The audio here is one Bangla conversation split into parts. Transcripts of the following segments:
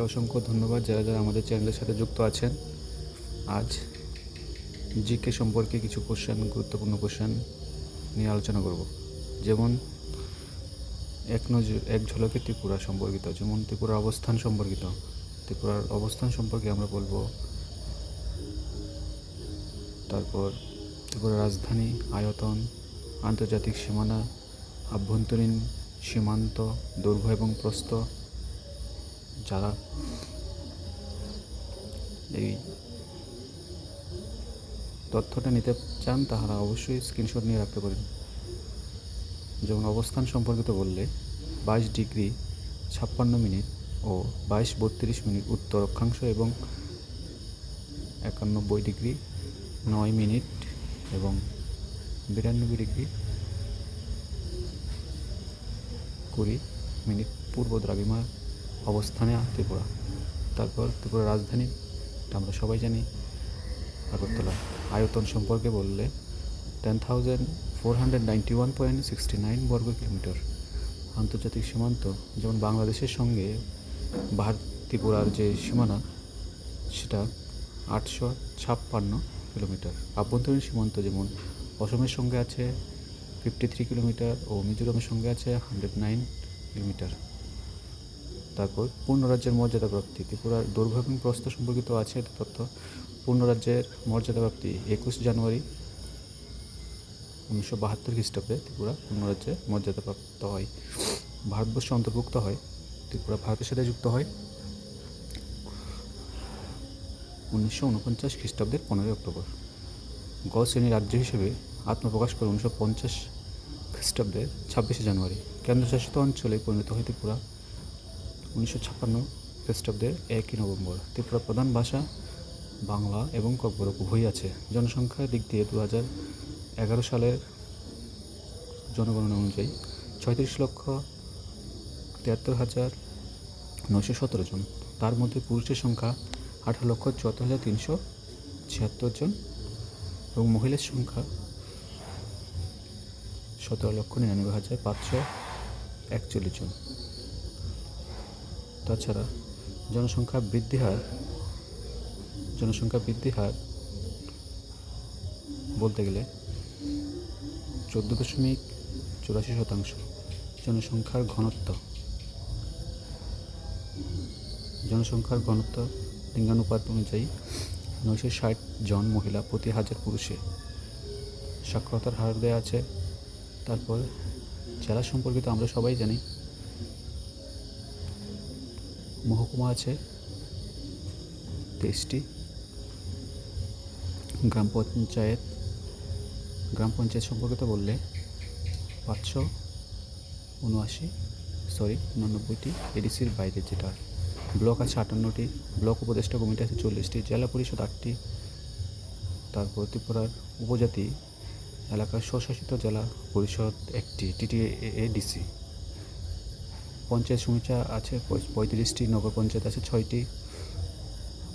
অসংখ্য ধন্যবাদ যারা যারা আমাদের চ্যানেলের সাথে যুক্ত আছেন। আজ জিকে সম্পর্কে কিছু গুরুত্বপূর্ণ কোশ্চেন নিয়ে আলোচনা করব। যেমন এক ঝলকে ত্রিপুরা সম্পর্কিত, যেমন ত্রিপুরার অবস্থান সম্পর্কিত। ত্রিপুরার অবস্থান সম্পর্কে আমরা বলবো। তারপর ত্রিপুরার রাজধানী, আয়তন, আন্তর্জাতিক সীমানা, আভ্যন্তরীণ সীমান্ত, দৈর্ঘ্য এবং প্রস্থ। যারা এই তথ্যটা নিতে চান তাহারা অবশ্যই স্ক্রিনশট নিয়ে রাখতে পারেন। যেমন অবস্থান সম্পর্কিত বললে 22°56' ও 22:32' উত্তর অক্ষাংশ এবং 91°9' এবং 92°20' পূর্ব দ্রাঘিমার অবস্থানে ত্রিপুরা। তারপর ত্রিপুরা রাজধানী আমরা সবাই জানি আগরতলা। আয়তন সম্পর্কে বললে 10,491.69 বর্গ কিলোমিটার। আন্তর্জাতিক সীমান্ত যেমন বাংলাদেশের সঙ্গে ত্রিপুরার যে সীমানা সেটা 856 কিলোমিটার। আভ্যন্তরীণ সীমান্ত যেমন অসমের সঙ্গে আছে 53 কিলোমিটার ও মিজোরামের সঙ্গে আছে 109 কিলোমিটার। তারপর পূর্ণ রাজ্যের মর্যাদা প্রাপ্তি। ত্রিপুরার দৈর্ঘ্য এবং প্রস্থ সম্পর্কিত আছে তথ্য। পূর্ণ রাজ্যের মর্যাদা প্রাপ্তি 21 জানুয়ারি 1972 খ্রিস্টাব্দে ত্রিপুরা পূর্ণ রাজ্যের মর্যাদা প্রাপ্ত হয়। ভারতবর্ষে অন্তর্ভুক্ত হয়। ত্রিপুরা ভারতের সাথে যুক্ত হয় 1949 খ্রিস্টাব্দের 15 অক্টোবর। গ শ্রেণীর রাজ্য হিসেবে আত্মপ্রকাশ করে 1950 খ্রিস্টাব্দের 26 জানুয়ারি। কেন্দ্রশাসিত অঞ্চলে পরিণত হয় ত্রিপুরা 1956 খ্রিস্টাব্দের 1 নভেম্বর। ত্রিপুরার প্রধান ভাষা বাংলা এবং ককবরক উভয়ই আছে। জনসংখ্যার দিক দিয়ে 2011 সালের জনগণনা অনুযায়ী 36,73,917 জন। তার মধ্যে পুরুষের সংখ্যা 18,74,376 জন এবং মহিলার সংখ্যা 17,99,541 জন। তাছাড়া জনসংখ্যা বৃদ্ধি হার বলতে গেলে 14.84%। জনসংখ্যার ঘনত্ব লিঙ্গানুপাত অনুযায়ী 960 জন মহিলা প্রতি 1000 পুরুষে। সাক্ষরতার হার দেওয়া আছে। তারপর জেলা সম্পর্কিত আমরা সবাই জানি মহকুমা আছে 23টি। গ্রাম পঞ্চায়েত সম্পর্কিত বললে 599টি এডিসির বাইরে যেটা। ব্লক আছে 58টি। ব্লক উপদেষ্টা কমিটি আছে 40টি। জেলা পরিষদ 8টি। তারপর ত্রিপুরার উপজাতি এলাকার স্বশাসিত জেলা পরিষদ 1টি, TTADC। পঞ্চায়েত সমিতি আছে 35টি। নগর পঞ্চায়েত আছে 6টি।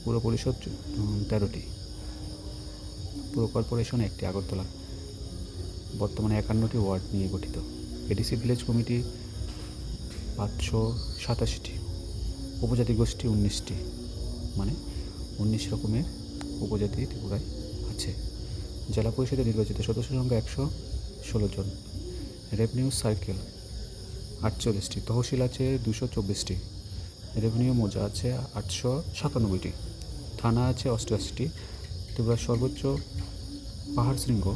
পুর পরিষদ 13টি। পুর কর্পোরেশন 1টি আগরতলা। বর্তমানে 51টি ওয়ার্ড নিয়ে গঠিত। এডিসি ভিলেজ কমিটি 587টি। উপজাতি গোষ্ঠী 19টি, মানে 19 রকমের উপজাতি ত্রিপুরায় আছে। জেলা পরিষদে নির্বাচিত সদস্য সংখ্যা 116 জন। রেভিনিউ সার্কেল 48টি। তহসিল আছে 224টি। রেভিনিউ মৌজা আছে 897টি। থানা আছে 88টি। ত্রিপুরার সর্বোচ্চ পাহাড় শৃঙ্গ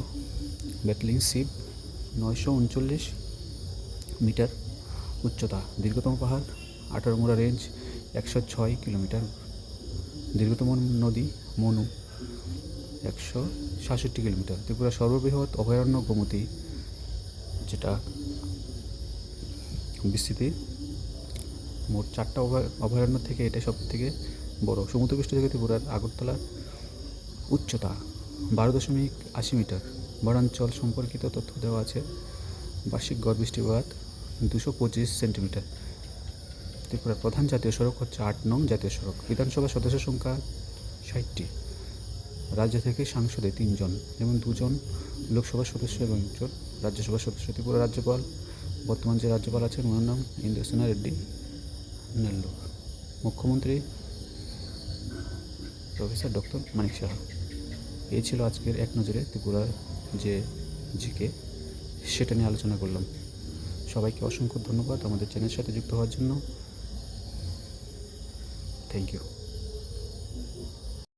ব্যাটলিং শিব 939 মিটার উচ্চতা। দীর্ঘতম পাহাড় 18 রেঞ্জ 106 কিলোমিটার। দীর্ঘতম নদী মনু 166 কিলোমিটার। ত্রিপুরার সর্ববৃহৎ অভয়ারণ্য গোমতী, যেটা বিস্তৃতি মোট 4টা অভয়ারণ্য থেকে এটা সব থেকে বড়। সমুদ্রপৃষ্ঠ থেকে ত্রিপুরার আগরতলার উচ্চতা 12.80 মিটার। বনাঞ্চল সম্পর্কিত তথ্য দেওয়া আছে। বার্ষিক গড় বৃষ্টিপাত 225 সেন্টিমিটার। ত্রিপুরার প্রধান জাতীয় সড়ক হচ্ছে 8 নং জাতীয় সড়ক। বিধানসভা সদস্য সংখ্যা 60টি। রাজ্য থেকে সাংসদে 3 জন, যেমন 2 জন লোকসভার সদস্য এবং 1 জন রাজ্যসভার সদস্য। ত্রিপুরা রাজ্যপাল বর্তমান যে রাজ্যপাল আছেন ওনার নাম ইন্দ্রসেনা রেড্ডি নেল্লোর। মুখ্যমন্ত্রী প্রফেসর ডক্টর মানিক সাহা। এই ছিল আজকের এক নজরে ত্রিপুরার যে জিকে, সেটা নিয়ে আলোচনা করলাম। সবাইকে অসংখ্য ধন্যবাদ আমাদের চ্যানেলের সাথে যুক্ত হওয়ার জন্য। Thank you.